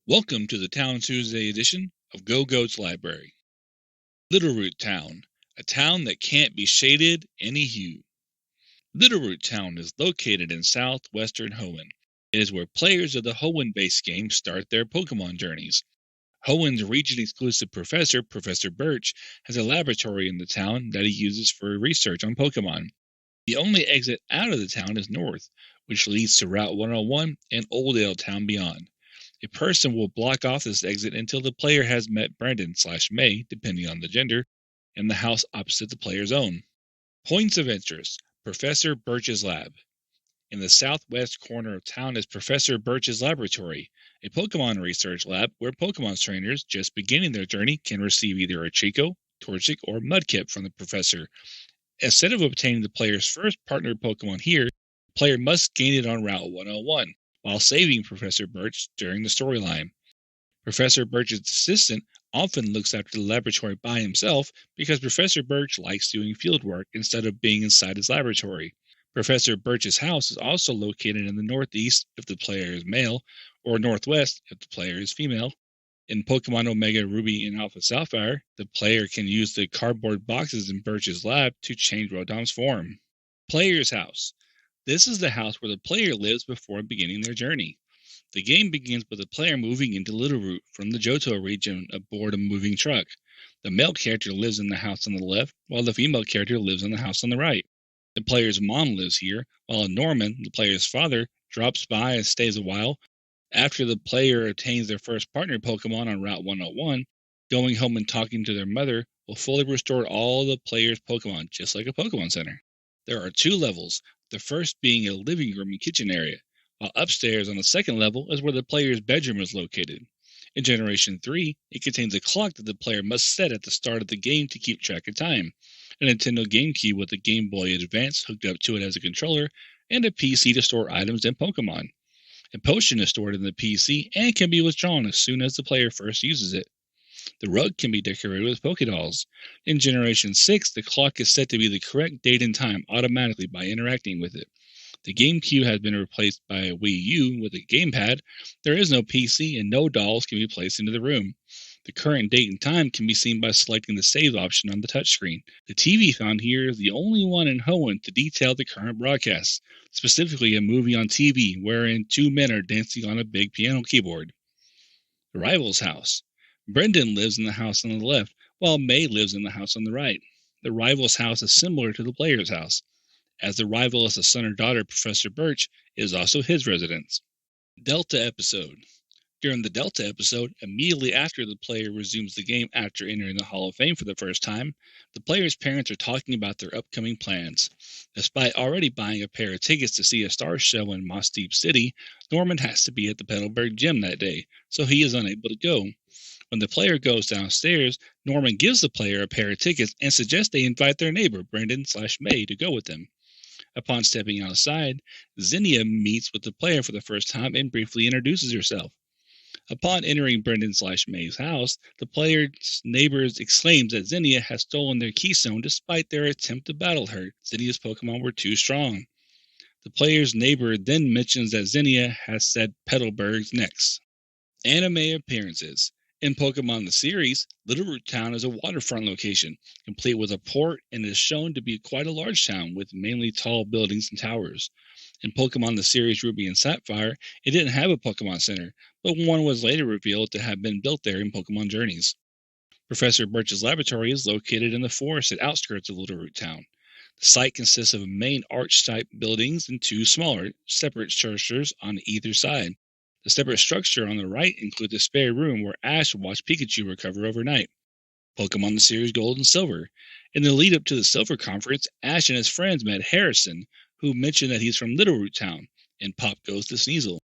Welcome to the Town Tuesday edition of Go Goat's Library. Littleroot Town, a town that can't be shaded any hue. Littleroot Town is located in southwestern Hoenn. It is where players of the Hoenn-based game start their Pokemon journeys. Hoenn's region-exclusive professor, Professor Birch, has a laboratory in the town that he uses for research on Pokemon. The only exit out of the town is north, which leads to Route 101 and Oldale Town beyond. A person will block off this exit until the player has met Brendan/May, depending on the gender, in the house opposite the player's own. Points of interest: Professor Birch's Lab. In the southwest corner of town is Professor Birch's Laboratory, a Pokemon research lab where Pokemon trainers just beginning their journey can receive either a Chico, Torchic, or Mudkip from the professor. Instead of obtaining the player's first partner Pokemon here, the player must gain it on Route 101, while saving Professor Birch during the storyline. Professor Birch's assistant often looks after the laboratory by himself because Professor Birch likes doing field work instead of being inside his laboratory. Professor Birch's house is also located in the northeast if the player is male, or northwest if the player is female. In Pokemon Omega Ruby and Alpha Sapphire, the player can use the cardboard boxes in Birch's lab to change Rotom's form. Player's House. This is the house where the player lives before beginning their journey. The game begins with the player moving into Littleroot from the Johto region aboard a moving truck. The male character lives in the house on the left, while the female character lives in the house on the right. The player's mom lives here, while Norman, the player's father, drops by and stays a while. After the player obtains their first partner Pokemon on Route 101, going home and talking to their mother will fully restore all the player's Pokemon, just like a Pokemon Center. There are two levels, the first being a living room and kitchen area, while upstairs on the second level is where the player's bedroom is located. In Generation 3, it contains a clock that the player must set at the start of the game to keep track of time, a Nintendo GameCube with a Game Boy Advance hooked up to it as a controller, and a PC to store items and Pokemon. A potion is stored in the PC and can be withdrawn as soon as the player first uses it. The rug can be decorated with Pokédolls. In Generation 6, the clock is set to be the correct date and time automatically by interacting with it. The GameCube has been replaced by a Wii U with a gamepad. There is no PC and no dolls can be placed into the room. The current date and time can be seen by selecting the save option on the touchscreen. The TV found here is the only one in Hoenn to detail the current broadcast, specifically a movie on TV wherein two men are dancing on a big piano keyboard. The Rival's House. Brendan lives in the house on the left, while May lives in the house on the right. The Rival's house is similar to the player's house. As the rival is the son or daughter of Professor Birch, it is also his residence. Delta Episode. During the Delta episode, immediately after the player resumes the game after entering the Hall of Fame for the first time, the player's parents are talking about their upcoming plans. Despite already buying a pair of tickets to see a star show in Moss Deep City, Norman has to be at the Petalburg Gym that day, so he is unable to go. When the player goes downstairs, Norman gives the player a pair of tickets and suggests they invite their neighbor, Brendan/May, to go with them. Upon stepping outside, Zinnia meets with the player for the first time and briefly introduces herself. Upon entering Brendan/May's house, the player's neighbors exclaims that Zinnia has stolen their keystone despite their attempt to battle her. Zinnia's Pokemon were too strong. The player's neighbor then mentions that Zinnia has said Petalburg's next. Anime appearances. In Pokemon the series, Littleroot Town is a waterfront location, complete with a port, and is shown to be quite a large town with mainly tall buildings and towers. In Pokemon the series Ruby and Sapphire, it didn't have a Pokemon Center, but one was later revealed to have been built there in Pokemon Journeys. Professor Birch's laboratory is located in the forested outskirts of Littleroot Town. The site consists of main arch-type buildings and two smaller, separate structures on either side. The separate structure on the right includes a spare room where Ash will watch Pikachu recover overnight. Pokemon the series Gold and Silver. In the lead up to the Silver Conference, Ash and his friends met Harrison, who mentioned that he's from Littleroot Town, and Pop goes to Sneasel.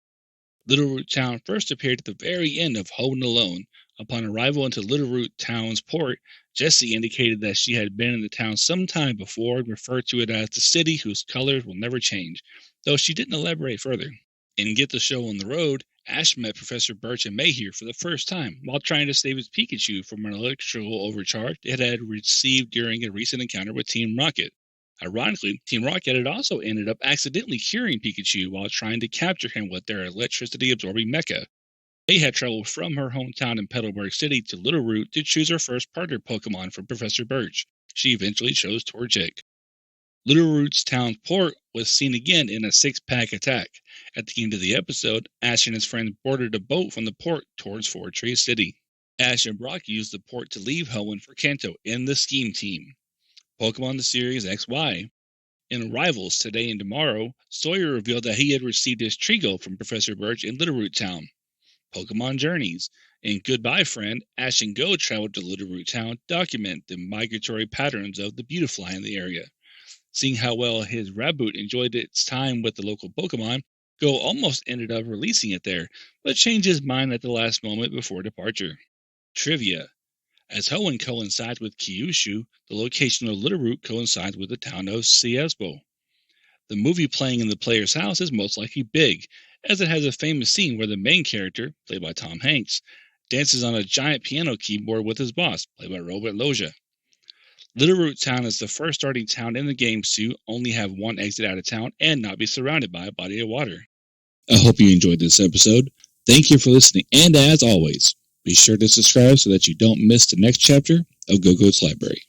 Littleroot Town first appeared at the very end of Hoenn Alone. Upon arrival into Littleroot Town's port, Jessie indicated that she had been in the town some time before and referred to it as the city whose colors will never change, though she didn't elaborate further. In Get the Show on the Road, Ash met Professor Birch and May here for the first time while trying to save his Pikachu from an electrical overcharge it had received during a recent encounter with Team Rocket. Ironically, Team Rocket had also ended up accidentally curing Pikachu while trying to capture him with their electricity-absorbing mecha. They had traveled from her hometown in Petalburg City to Littleroot to choose her first partner Pokemon for Professor Birch. She eventually chose Torchic. Littleroot Town's port was seen again in a six-pack attack. At the end of the episode, Ash and his friends boarded a boat from the port towards Four Trees City. Ash and Brock used the port to leave Hoenn for Kanto in the Scheme Team. Pokemon the Series XY. In Rivals Today and Tomorrow, Sawyer revealed that he had received his Trigo from Professor Birch in Littleroot Town. Pokemon Journeys. In Goodbye Friend, Ash and Go traveled to Littleroot Town to document the migratory patterns of the Beautifly in the area. Seeing how well his Raboot enjoyed its time with the local Pokemon, Go almost ended up releasing it there, but changed his mind at the last moment before departure. Trivia. As Hoenn coincides with Kyushu, the location of Littleroot coincides with the town of Siesbo. The movie playing in the player's house is most likely Big, as it has a famous scene where the main character, played by Tom Hanks, dances on a giant piano keyboard with his boss, played by Robert Loggia. Littleroot Town is the first starting town in the game to only have one exit out of town and not be surrounded by a body of water. I hope you enjoyed this episode. Thank you for listening, and as always, be sure to subscribe so that you don't miss the next chapter of Go-Go's Library.